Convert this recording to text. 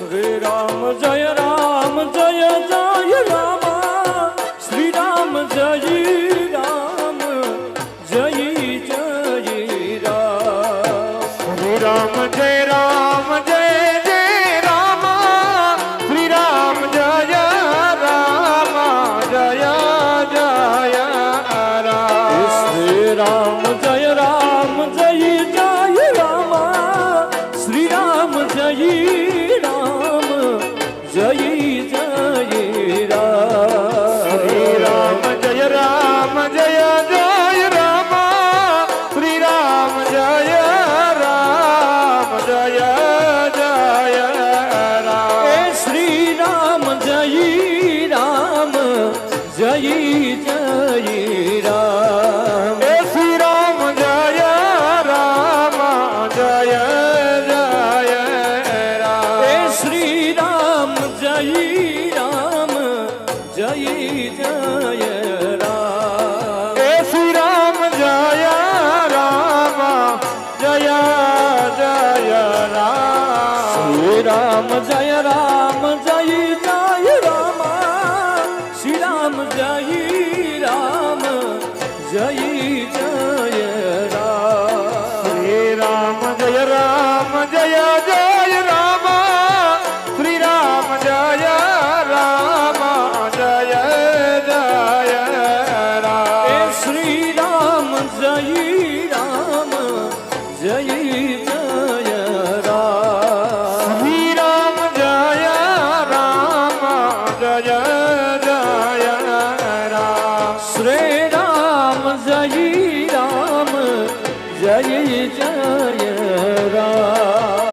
શ્રી રામ જય રામ જય જય રામ શ્રી રામ જય રામ જય જય રામ શ્રી રામ જય રામ જય જય રામ શ્રી રામ જય રામ જય જય રામ શ્રી રામ જય રામ જય જય રામ શ્રી રામ જય રામ જય જય રામ શ્રી રામ જય રામ જય જય રામ શ્રી રામ જય રામ જય જય રામ એ શ્રી રામ જય રામ જય જય રામ એ શ્રી રામ જય રામ જય જય રામ એ શ્રી રામ જય રામ જય જય રામ એ શ્રી રામ જય રામ જય જય રામ શ્રી રામ જય રામ જય જય રામ શ્રી રામ જય રામ જય જય રામ શ્રી રામ જય રામ જય જય